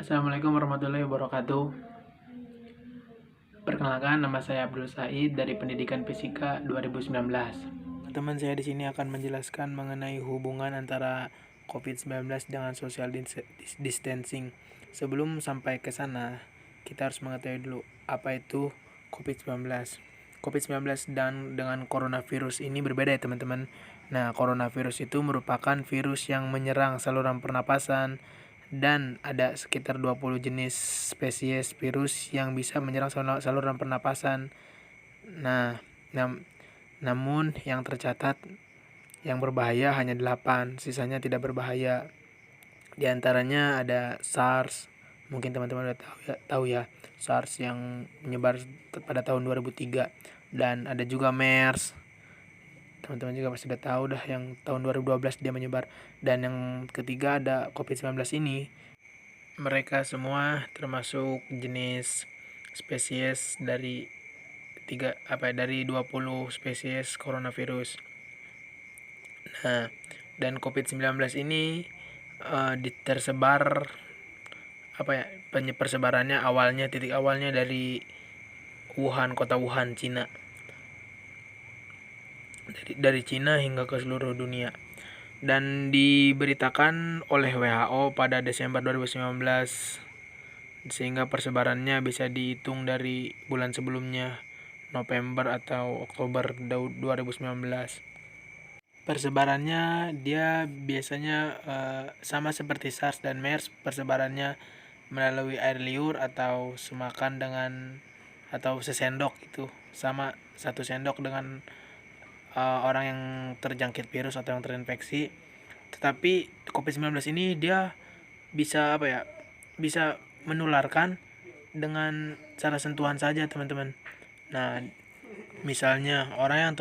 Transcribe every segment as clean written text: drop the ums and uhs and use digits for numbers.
Assalamualaikum warahmatullahi wabarakatuh. Perkenalkan, nama saya Abdul Said dari Pendidikan Fisika 2019. Teman saya di sini akan menjelaskan mengenai hubungan antara COVID-19 dengan social distancing. Sebelum sampai ke sana, kita harus mengetahui dulu apa itu COVID-19. COVID-19 dan dengan coronavirus ini berbeda ya teman-teman. Nah, coronavirus itu merupakan virus yang menyerang saluran pernapasan dan ada sekitar 20 jenis spesies virus yang bisa menyerang saluran pernapasan. Nah, namun yang tercatat yang berbahaya hanya 8, sisanya tidak berbahaya. Di antaranya ada SARS, mungkin teman-teman udah tahu ya, SARS yang menyebar pada tahun 2003, dan ada juga MERS. Teman-teman juga pasti udah tahu dah yang tahun 2012 dia menyebar. Dan yang ketiga ada COVID-19 ini. Mereka semua termasuk jenis spesies dari 20 spesies coronavirus. Nah, dan COVID-19 ini tersebar persebarannya titik awalnya dari Wuhan, kota Wuhan, Cina. Dari Cina hingga ke seluruh dunia. Dan diberitakan oleh WHO pada Desember 2019, sehingga persebarannya bisa dihitung dari bulan sebelumnya, November atau Oktober 2019. Persebarannya dia biasanya sama seperti SARS dan MERS, persebarannya melalui air liur atau semakan dengan atau sesendok itu, sama satu sendok dengan orang yang terjangkit virus atau yang terinfeksi. Tetapi COVID-19 ini dia bisa bisa menularkan dengan cara sentuhan saja teman-teman. Nah, misalnya orang yang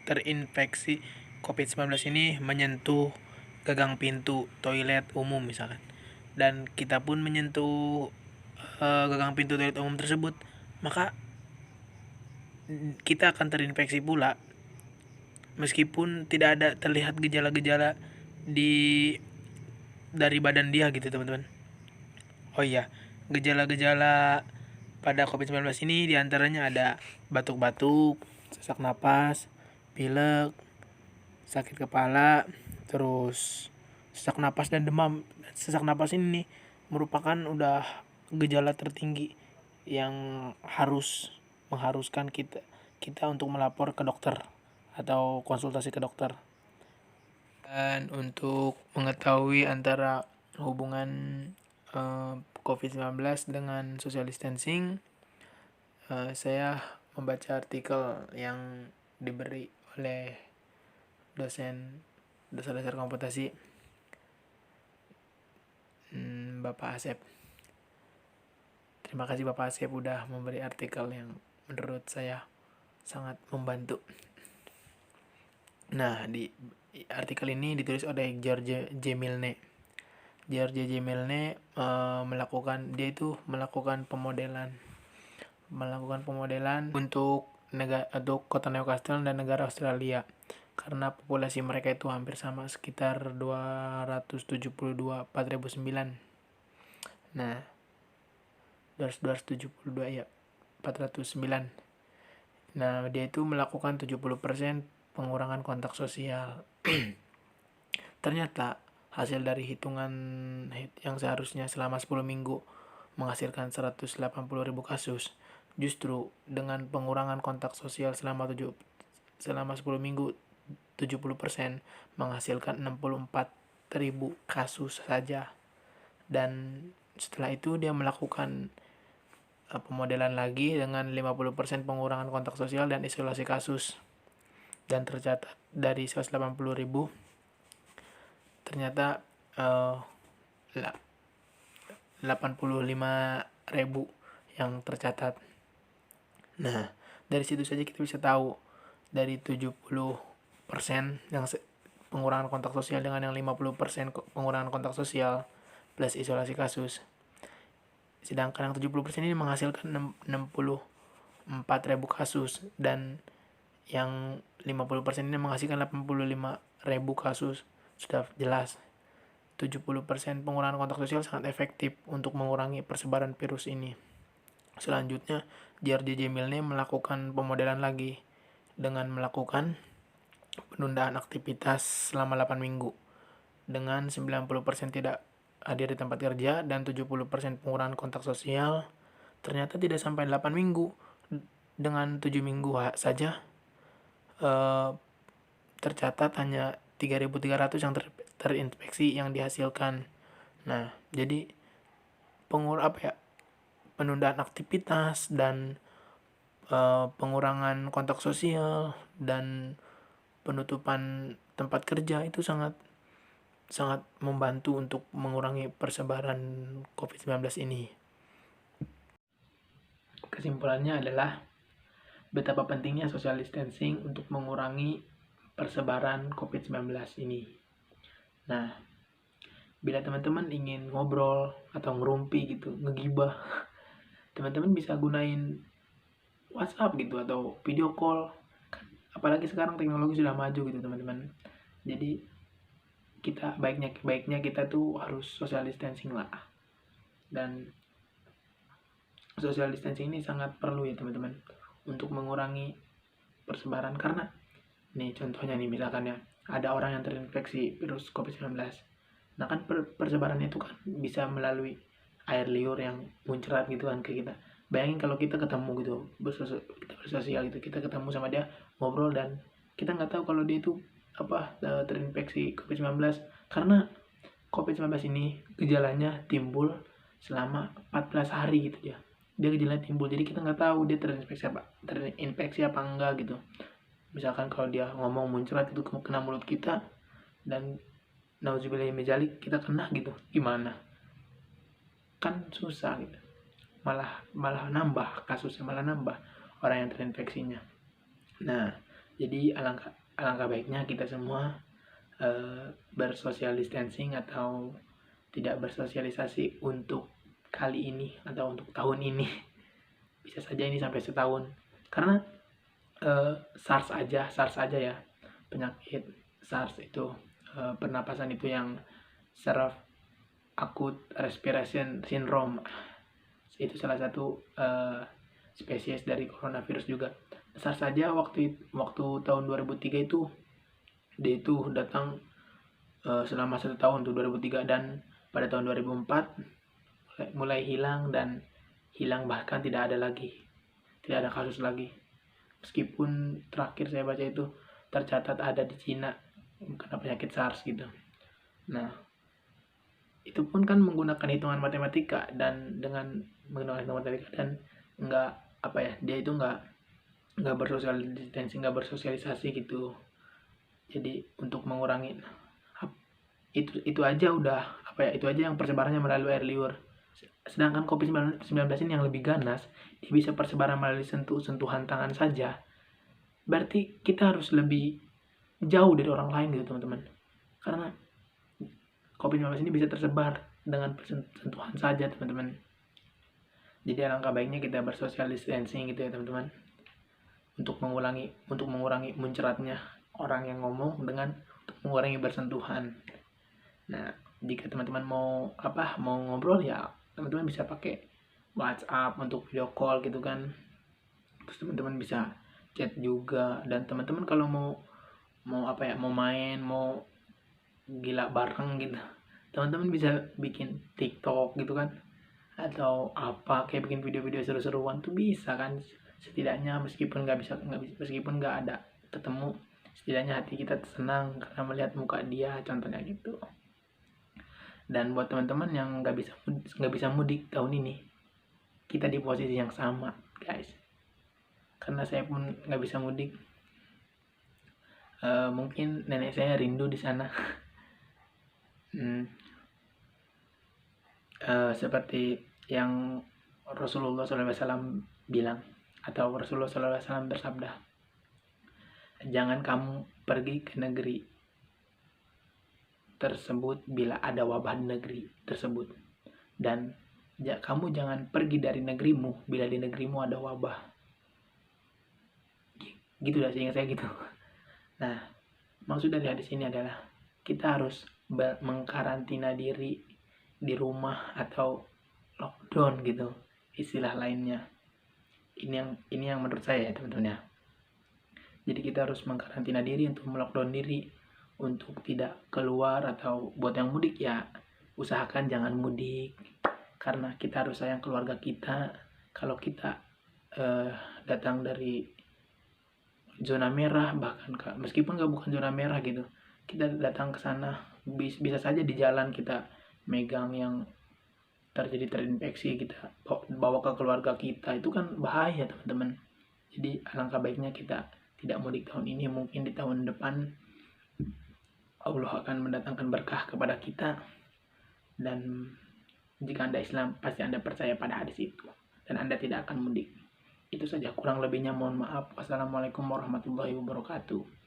terinfeksi COVID-19 ini menyentuh gagang pintu toilet umum misalkan, dan kita pun menyentuh gagang pintu toilet umum tersebut, maka kita akan terinfeksi pula meskipun tidak ada terlihat gejala-gejala dari badan dia gitu teman-teman. Oh iya, gejala-gejala pada COVID-19 ini diantaranya ada batuk-batuk, sesak napas, pilek, sakit kepala, terus sesak napas dan demam. Sesak napas ini merupakan udah gejala tertinggi yang mengharuskan kita untuk melapor ke dokter atau konsultasi ke dokter. Dan untuk mengetahui antara hubungan COVID-19 dengan social distancing, saya membaca artikel yang diberi oleh dosen dasar komputasi, Bapak Asep. Terima kasih Bapak Asep udah memberi artikel yang menurut saya sangat membantu. Nah, di artikel ini ditulis oleh George J. Milne. George J. Milne melakukan pemodelan untuk kota Newcastle dan negara Australia, karena populasi mereka itu hampir sama, sekitar 272 4.009. Nah, 272 ya, 409. Nah, dia itu melakukan 70% pengurangan kontak sosial. Ternyata hasil dari hitungan yang seharusnya selama 10 minggu menghasilkan 180.000 kasus, justru dengan pengurangan kontak sosial selama 10 minggu 70% menghasilkan 64.000 kasus saja. Dan setelah itu dia melakukan pemodelan lagi dengan 50% pengurangan kontak sosial dan isolasi kasus, dan tercatat dari 180.000 ternyata 85.000 yang tercatat. Nah, dari situ saja kita bisa tahu dari 70% yang pengurangan kontak sosial dengan yang 50% pengurangan kontak sosial plus isolasi kasus, sedangkan yang 70% ini menghasilkan 64.000 kasus, dan yang 50% ini menghasilkan 85.000 kasus. Sudah jelas 70% pengurangan kontak sosial sangat efektif untuk mengurangi persebaran virus ini. Selanjutnya, JRJJ Milne melakukan pemodelan lagi dengan melakukan penundaan aktivitas selama 8 minggu dengan 90% tidak hadir di tempat kerja dan 70% pengurangan kontak sosial. Ternyata tidak sampai 8 minggu, dengan 7 minggu saja tercatat hanya 3.300 yang terinfeksi yang dihasilkan. Nah, jadi penundaan aktivitas dan pengurangan kontak sosial dan penutupan tempat kerja itu sangat membantu untuk mengurangi persebaran COVID-19 ini. Kesimpulannya adalah betapa pentingnya social distancing untuk mengurangi persebaran COVID-19 ini. Nah, bila teman-teman ingin ngobrol atau ngerumpi gitu, ngegibah, teman-teman bisa gunain WhatsApp gitu atau video call. Apalagi sekarang teknologi sudah maju gitu teman-teman. Jadi baiknya kita tuh harus social distancing lah. Dan social distancing ini sangat perlu ya teman-teman untuk mengurangi persebaran, karena nih contohnya nih misalkan ya ada orang yang terinfeksi virus COVID-19. Nah kan persebarannya itu kan bisa melalui air liur yang muncrat gitu kan ke kita. Bayangin kalau kita ketemu gitu, kita bersosial gitu, kita ketemu sama dia, ngobrol, dan kita nggak tahu kalau dia itu terinfeksi COVID-19, karena COVID-19 ini gejalanya timbul selama 14 hari gitu ya. Dia gejalanya timbul, jadi kita nggak tahu dia terinfeksi apa enggak gitu. Misalkan kalau dia ngomong muncrat itu kena mulut kita dan nauzubillah menzalik kita kena gitu, gimana? Kan susah gitu. Malah nambah kasusnya, malah nambah orang yang terinfeksinya. Nah, jadi alangkah baiknya kita semua bersocial distancing atau tidak bersosialisasi untuk kali ini atau untuk tahun ini. Bisa saja ini sampai setahun, karena SARS aja ya, penyakit SARS itu pernapasan itu yang serve acute respiration syndrome, itu salah satu spesies dari coronavirus juga. SARS saja waktu tahun 2003 itu dia itu datang selama 1 tahun tuh 2003, dan pada tahun 2004 mulai hilang bahkan tidak ada kasus lagi. Meskipun terakhir saya baca itu tercatat ada di Cina kena penyakit SARS gitu. Nah, itu pun kan menggunakan hitungan matematika, dan dengan menggunakan hitungan matematika dan dia itu nggak bersosial distancing, nggak bersosialisasi gitu. Jadi untuk mengurangi itu aja yang persebarannya melalui air liur. Sedangkan COVID-19 ini yang lebih ganas, dia bisa persebaran melalui sentuhan tangan saja. Berarti kita harus lebih jauh dari orang lain gitu teman-teman. Karena COVID-19 ini bisa tersebar dengan sentuhan saja teman-teman. Jadi alangkah baiknya kita bersocial distancing gitu ya teman-teman. Untuk mengurangi muncratnya orang yang ngomong dengan untuk mengurangi bersentuhan. Nah, jika teman-teman mau ngobrol ya teman-teman bisa pakai WhatsApp untuk video call gitu kan. Terus teman-teman bisa chat juga, dan teman-teman kalau mau main, mau gila bareng gitu, teman-teman bisa bikin TikTok gitu kan, atau kayak bikin video-video seru-seruan tuh bisa kan. Setidaknya meskipun nggak ada ketemu, setidaknya hati kita senang karena melihat muka dia, contohnya gitu. Dan buat teman-teman yang nggak bisa mudik tahun ini, kita di posisi yang sama guys, karena saya pun nggak bisa mudik. Mungkin nenek saya rindu di sana. Seperti yang Rasulullah SAW bilang, atau Rasulullah SAW bersabda, jangan kamu pergi ke negeri tersebut bila ada wabah di negeri tersebut, dan kamu jangan pergi dari negerimu bila di negerimu ada wabah. Gitu dah seingat saya gitu. Nah, maksud dari hadis ini adalah kita harus mengkarantina diri di rumah atau lockdown gitu istilah lainnya. Ini yang menurut saya ya teman-teman ya. Jadi kita harus mengkarantina diri untuk melockdown diri untuk tidak keluar, atau buat yang mudik ya usahakan jangan mudik karena kita harus sayang keluarga kita. Kalau kita datang dari zona merah, bahkan meskipun bukan zona merah gitu, kita datang ke sana bisa saja di jalan kita megang yang terinfeksi, kita bawa ke keluarga kita, itu kan bahaya teman-teman. Jadi alangkah baiknya kita tidak mudik tahun ini, mungkin di tahun depan Allah akan mendatangkan berkah kepada kita. Dan jika Anda Islam, pasti Anda percaya pada hadis itu dan Anda tidak akan mudik. Itu saja, kurang lebihnya mohon maaf. Wassalamualaikum warahmatullahi wabarakatuh.